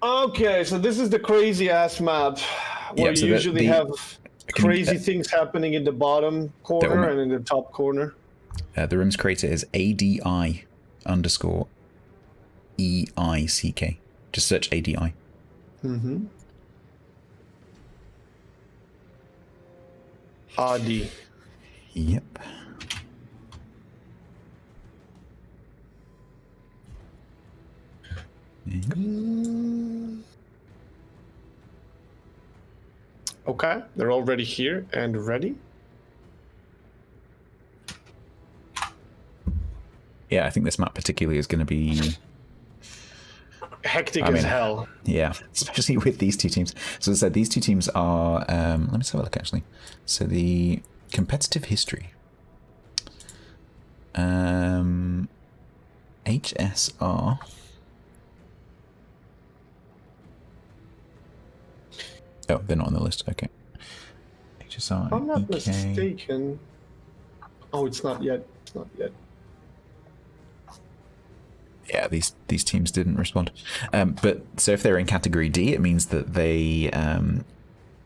Okay, so this is the crazy ass map where you usually have crazy things happening in the bottom corner and in the top corner. The room's creator is ADI_EICK. Just search ADI. Mm-hmm. ADI. Yep. Okay, they're already here and ready. Yeah, I think this map particularly is going to be hectic as hell. Yeah, especially with these two teams. So as I said, these two teams are. Let me just have a look actually. So the competitive history. HSR. Oh, they're not on the list. Okay. HSR. If I'm not mistaken. Oh, it's not yet. It's not yet. Yeah, these teams didn't respond. But so if they're in category D, it means that they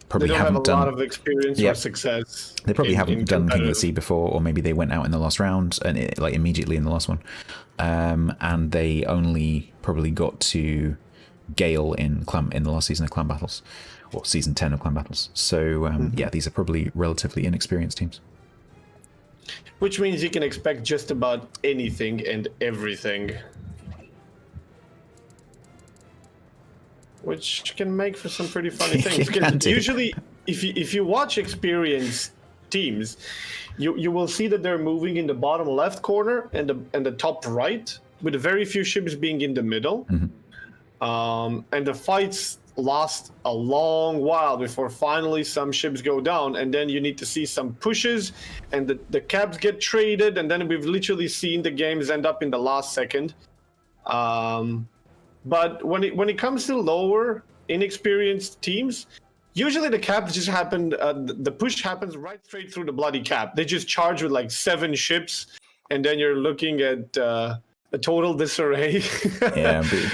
probably haven't done a lot of experience or success. They probably haven't done King of the Sea before, or maybe they went out in the last round and immediately in the last one, and they only probably got to Gale in the last season of Clan Battles, or season 10 of Clan Battles. So yeah, these are probably relatively inexperienced teams. Which means you can expect just about anything and everything. Which can make for some pretty funny things. Because usually, if you watch experienced teams, you will see that they're moving in the bottom left corner and the top right, with very few ships being in the middle. And the fights last a long while before finally some ships go down, and then you need to see some pushes, and the caps get traded, and then we've literally seen the games end up in the last second. But when it comes to lower, inexperienced teams, usually the caps just happen. The push happens right straight through the bloody cap. They just charge with like 7 ships, and then you're looking at a total disarray. Yeah, but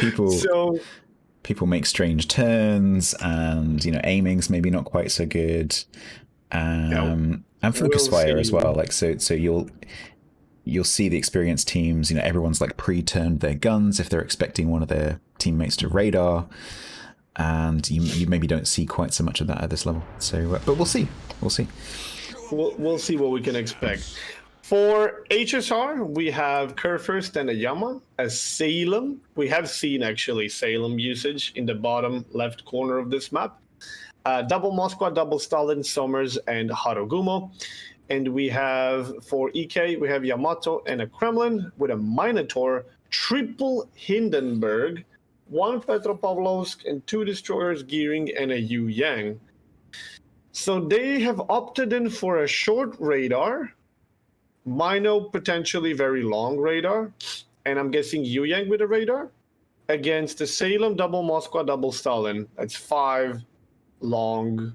people make strange turns, and aiming's maybe not quite so good. And focus fire as well. Like so you'll see the experienced teams, everyone's like pre-turned their guns if they're expecting one of their teammates to radar, and you maybe don't see quite so much of that at this level. So, but we'll see. We'll see what we can expect. For HSR, we have Kurfürst and Ayama as Salem. We have seen actually Salem usage in the bottom left corner of this map. Double Moskwa, double Stalin, Somers, and Harugumo. And we have, for EK, we have Yamato and a Kremlin with a Minotaur, triple Hindenburg, 1 Petropavlovsk, and 2 destroyers, Gearing, and a Yu Yang. So they have opted in for a short radar, Mino potentially very long radar, and I'm guessing Yu Yang with a radar, against the Salem, double Moskwa, double Stalin. That's 5 long,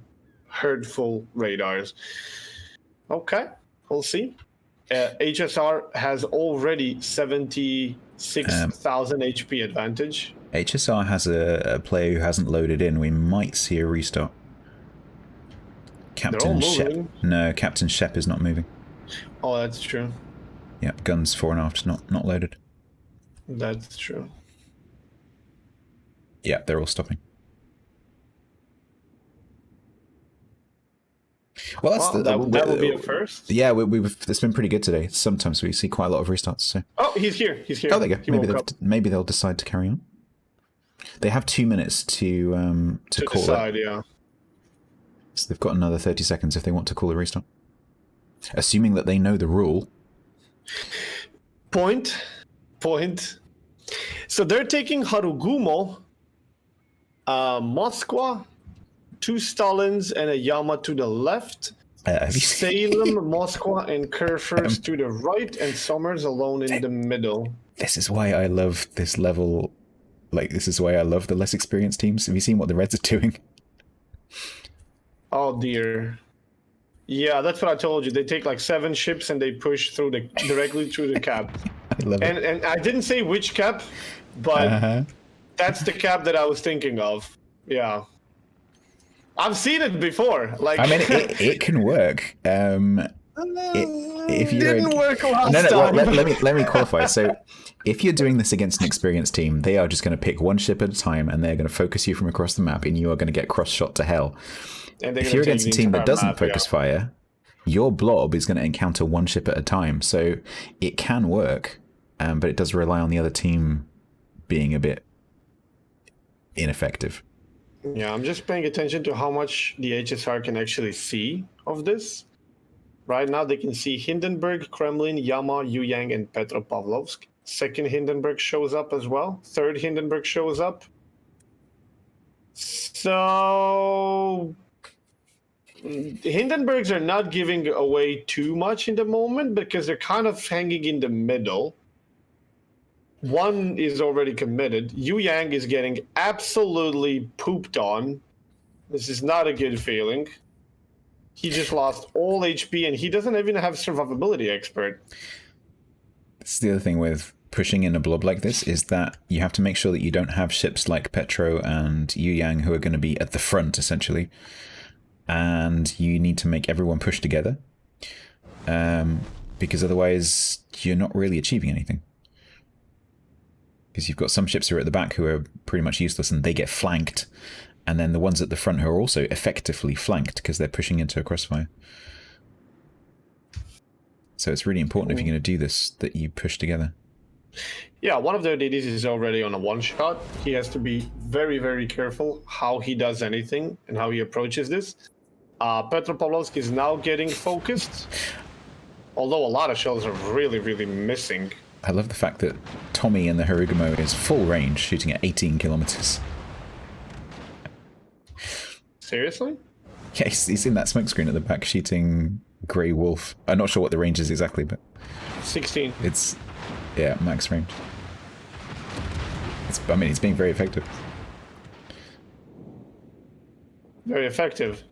hurtful radars. Okay, we'll see. HSR has already 76,000 HP advantage. HSR has a player who hasn't loaded in. We might see a restart. Captain Shep. No, Captain Shep is not moving. Oh, that's true. Yep, guns 4 and aft, not loaded. That's true. Yeah, they're all stopping. Well, that will be a first. Yeah, it's been pretty good today. Sometimes we see quite a lot of restarts. So. Oh, he's here. Oh, there you go. Maybe they'll decide to carry on. They have 2 minutes to call decide, it. Yeah. So they've got another 30 seconds if they want to call a restart. Assuming that they know the rule. Point. So they're taking Harugumo, Moskwa, 2 Stalins, and a Yama to the left. Salem, Moskwa, and Kurfürst to the right, and Somers alone in the middle. This is why I love this level. Like, this is why I love the less experienced teams. Have you seen what the Reds are doing? Oh, dear. Yeah, that's what I told you. They take like 7 ships and they push directly through the cap. I love it. And I didn't say which cap, but That's the cap that I was thinking of. Yeah. I've seen it before. Like, I mean, it can work. If you're didn't work last time. Well, let me qualify. So, if you're doing this against an experienced team, they are just going to pick one ship at a time, and they're going to focus you from across the map, and you are going to get cross-shot to hell. If you're against a team that doesn't focus fire, your blob is going to encounter one ship at a time. So it can work, but it does rely on the other team being a bit ineffective. Yeah, I'm just paying attention to how much the HSR can actually see of this. Right now, they can see Hindenburg, Kremlin, Yama, Yuyang, and Petropavlovsk. Second Hindenburg shows up as well. Third Hindenburg shows up. So Hindenburgs are not giving away too much in the moment because they're kind of hanging in the middle. One is already committed. Yu Yang is getting absolutely pooped on. This is not a good feeling. He just lost all HP, and he doesn't even have survivability expert. This is the other thing with pushing in a blob like this, is that you have to make sure that you don't have ships like Petro and Yu Yang who are going to be at the front, essentially. And you need to make everyone push together. Because otherwise, you're not really achieving anything. Because you've got some ships who are at the back who are pretty much useless, and they get flanked. And then the ones at the front who are also effectively flanked because they're pushing into a crossfire. So it's really important if you're going to do this, that you push together. Yeah, one of their DDs is already on a one-shot. He has to be very, very careful how he does anything and how he approaches this. Petropavlovsk is now getting focused, although a lot of shells are really, really missing. I love the fact that Tommy in the Harugumo is full range, shooting at 18 kilometers. Seriously? Yeah, he's in that smoke screen at the back shooting Grey Wolf. I'm not sure what the range is exactly, but 16. It's, yeah, max range. I mean, he's being very effective. Very effective.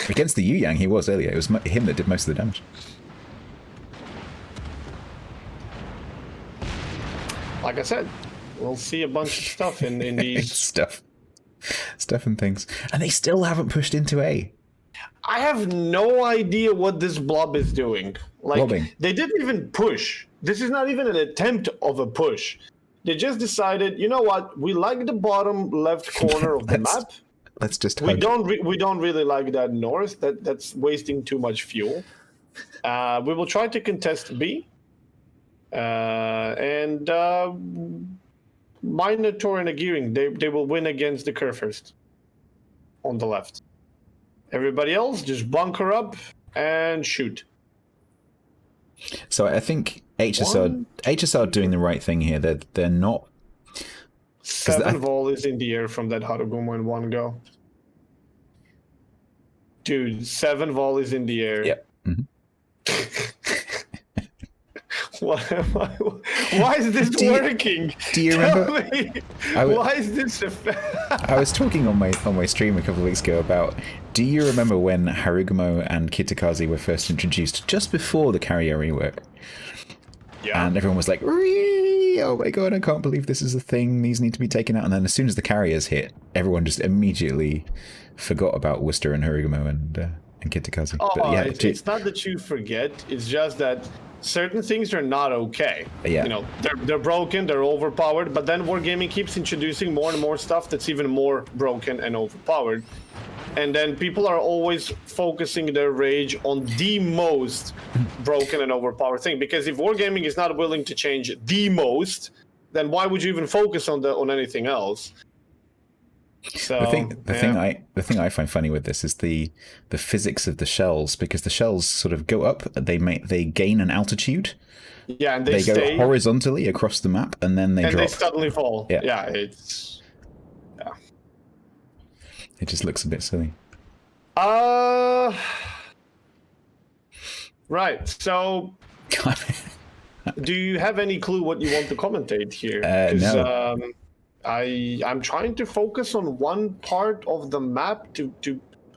Against the Yu Yang, he was earlier. It was him that did most of the damage. Like I said, we'll see a bunch of stuff in these... Stuff and things. And they still haven't pushed into A. I have no idea what this blob is doing. Like, Blobbing. They didn't even push. This is not even an attempt of a push. They just decided, you know what? We like the bottom left corner of the map. Let's just we don't really like that north. That's wasting too much fuel. We will try to contest B. Minotaur and Agiring, they will win against the Kurfürst on the left. Everybody else, just bunker up and shoot. So I think HSR doing the right thing here. They're not. 7 vol is in the air from that Harugumo in one go. Dude, 7 vol is in the air. Yep. Mm-hmm. Why is this working? Do you remember? Why is this? I was talking on my stream a couple of weeks ago about. Do you remember when Harugumo and Kitakaze were first introduced, just before the carrier rework? Yeah. And everyone was like, "Oh my god, I can't believe this is a thing. These need to be taken out." And then as soon as the carriers hit, everyone just immediately forgot about Worcester and Harugumo and Kitakaze. Oh, but yeah, it's not that you forget. It's just that certain things are not okay. Yeah. You know, they're broken, they're overpowered, but then Wargaming keeps introducing more and more stuff that's even more broken and overpowered. And then people are always focusing their rage on the most broken and overpowered thing. Because if Wargaming is not willing to change the most, then why would you even focus on anything else? So, the thing I find funny with this is the physics of the shells, because the shells sort of go up, they gain an altitude. Yeah, and they go horizontally across the map, and then they drop. And they suddenly fall. Yeah, it just looks a bit silly. Right. So, do you have any clue what you want to commentate here? No. I'm trying to focus on one part of the map to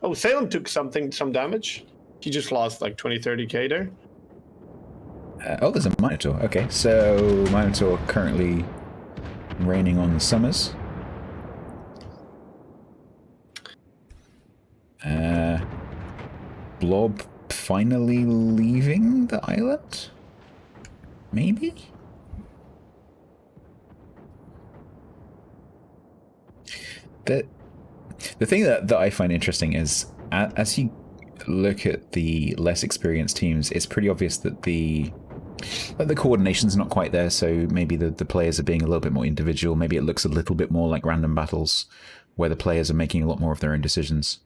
Oh, Salem took some damage. He just lost like 20-30k there. Oh, there's a Minotaur. Okay, so Minotaur currently raining on the Summers. Blob finally leaving the island? Maybe? The thing that I find interesting is, as you look at the less experienced teams, it's pretty obvious that the coordination's not quite there, so maybe the players are being a little bit more individual. Maybe it looks a little bit more like random battles, where the players are making a lot more of their own decisions.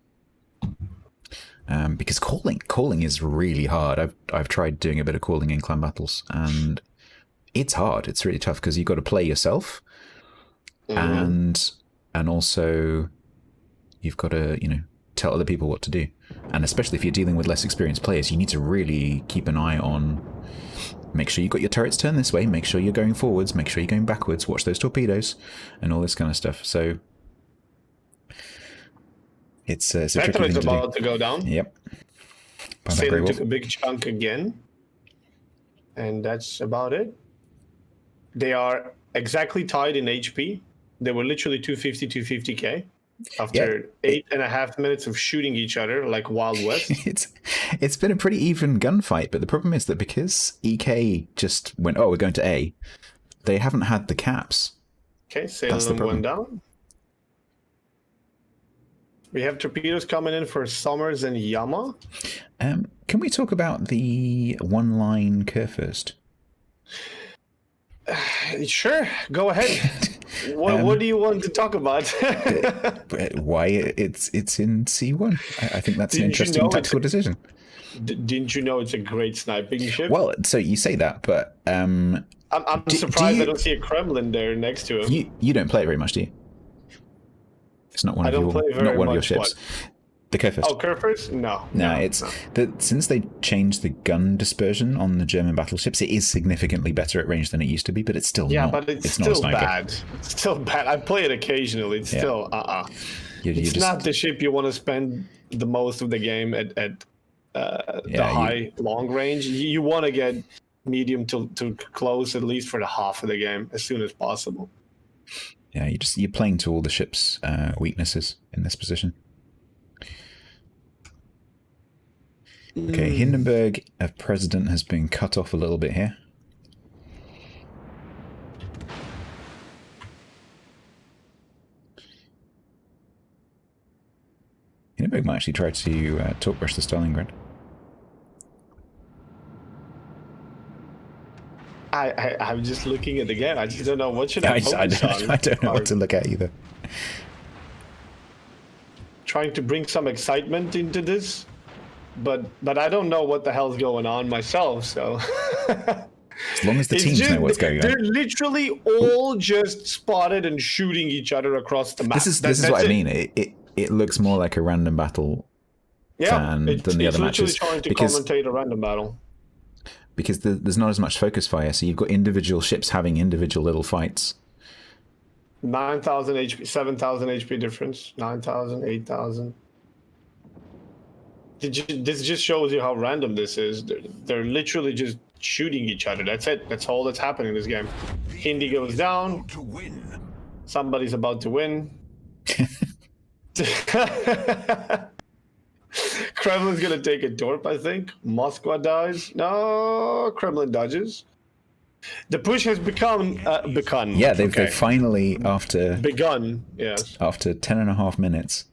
Because calling is really hard. I've tried doing a bit of calling in clan battles, and it's hard. It's really tough because you've got to play yourself, and also you've got to tell other people what to do. And especially if you're dealing with less experienced players, you need to really keep an eye on. Make sure you've got your turrets turned this way. Make sure you're going forwards. Make sure you're going backwards. Watch those torpedoes, and all this kind of stuff. So it's a tricky thing to do. About to go down. Yep. Salem took a big chunk again, and that's about it. They are exactly tied in HP. They were literally 250, 250k after 8.5 minutes of shooting each other like Wild West. It's been a pretty even gunfight, but the problem is that because EK just went, we're going to A, they haven't had the caps. Okay, Salem went down. We have torpedoes coming in for Summers and Yama. Can we talk about the one-line curve first? Sure, go ahead. What do you want to talk about? Why it's in C1? I think that's an interesting tactical decision. Didn't you know it's a great sniping ship? Well, so you say that, but I'm surprised I don't see a Kremlin there next to him. You don't play it very much, do you? It's not one of your ships. The Kurfürst. Oh, Kurfürst? No. It's since they changed the gun dispersion on the German battleships, it is significantly better at range than it used to be, but it's still not. But it's still bad. It's still bad. I play it occasionally. It's still It's not the ship you want to spend the most of the game at the high long range. You want to get medium to close at least for the half of the game as soon as possible. Yeah, you're playing to all the ship's weaknesses in this position. Okay, Hindenburg, a president, has been cut off a little bit here. Hindenburg might actually try to torque brush the Stalingrad. I'm just looking at the game. I just don't know what should I focus on. I don't know what to look at either. Trying to bring some excitement into this, but I don't know what the hell's going on myself. So as long as the teams know what's going on, they're literally all just spotted and shooting each other across the map. This is what I mean. It looks more like a random battle than the other matches. It's literally trying to commentate a random battle. Because there's not as much focus fire, so you've got individual ships having individual little fights. 9,000 HP, 7,000 HP difference, 9,000, 8,000. This just shows you how random this is. They're literally just shooting each other. That's it. That's all that's happening in this game. Hindi goes down. Somebody's about to win. Kremlin's gonna take a torp, I think. Moscow dies. No, Kremlin dodges. The push has begun. Yeah, they've finally, after... Begun, yes. After 10.5 minutes,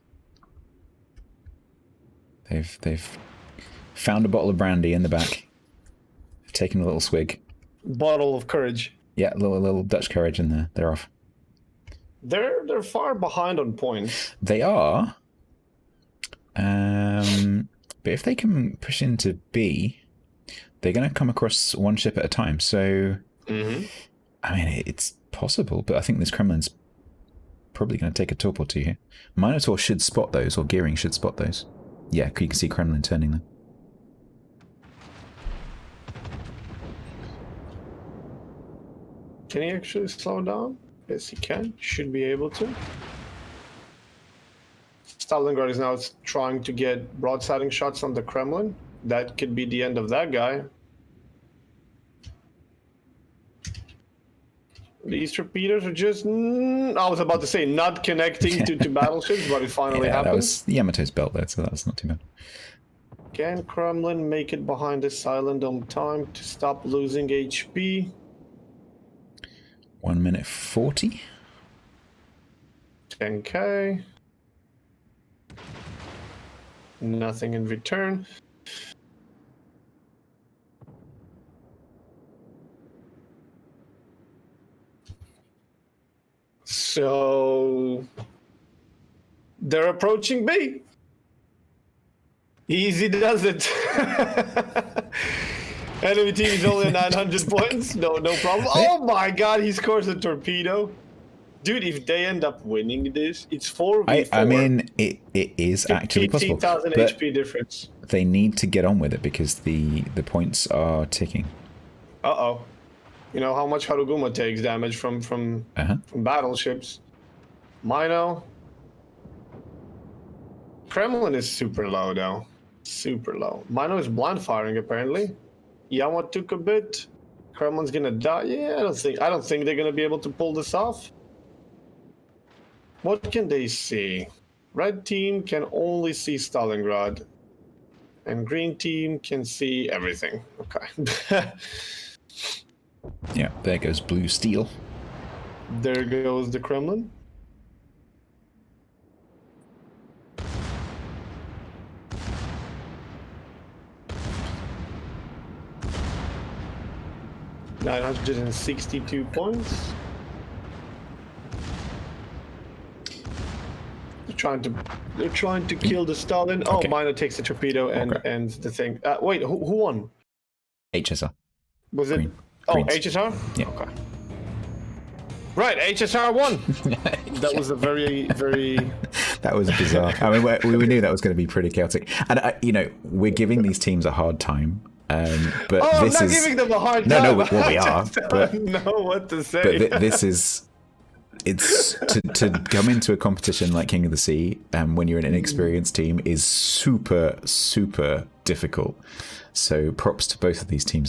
they've found a bottle of brandy in the back. They've taken a little swig. Bottle of courage. Yeah, a little Dutch courage in there. They're off. They're far behind on points. They are. But if they can push into B, they're going to come across one ship at a time. So, I mean, it's possible, but I think this Kremlin's probably going to take a torp or two here. Minotaur should spot those, or Gearing should spot those. Yeah, you can see Kremlin turning them. Can he actually slow down? Yes, he can. Should be able to. Stalingrad is now trying to get broadsiding shots on the Kremlin. That could be the end of that guy. These torpedoes are just... I was about to say not connecting to battleships, but it finally happened. That was Yamato's belt there, so that's not too bad. Can Kremlin make it behind this island on time to stop losing HP? 1 minute 40. 10k. Nothing in return. So they're approaching B. Easy does it. Enemy team is only at 900 points. No problem. Oh my god, he scores a torpedo. Dude, if they end up winning this, it's 4v4. I mean, it is actually possible. 18,000 HP difference. They need to get on with it because the points are ticking. Uh-oh. You know how much Haruguma takes damage from battleships. Mino. Kremlin is super low, though. Super low. Mino is blind firing, apparently. Yama took a bit. Kremlin's gonna die. Yeah, I don't think they're gonna be able to pull this off. What can they see? Red team can only see Stalingrad. And green team can see everything. Okay. Yeah, there goes blue steel. There goes the Kremlin. $962 points. They're trying to kill the Stalin. Okay. Oh, Mino takes the torpedo and ends the thing. Wait, who won? HSR. Was it? Greens. HSR? Yeah. Okay. Right, HSR won. That was a very... That was bizarre. I mean, we knew that was going to be pretty chaotic. And, we're giving these teams a hard time. But I'm not giving them a hard time. No, well, we are. But, I don't know what to say. But this is... It's to come into a competition like King of the Sea when you're an inexperienced team is super, super difficult. So props to both of these teams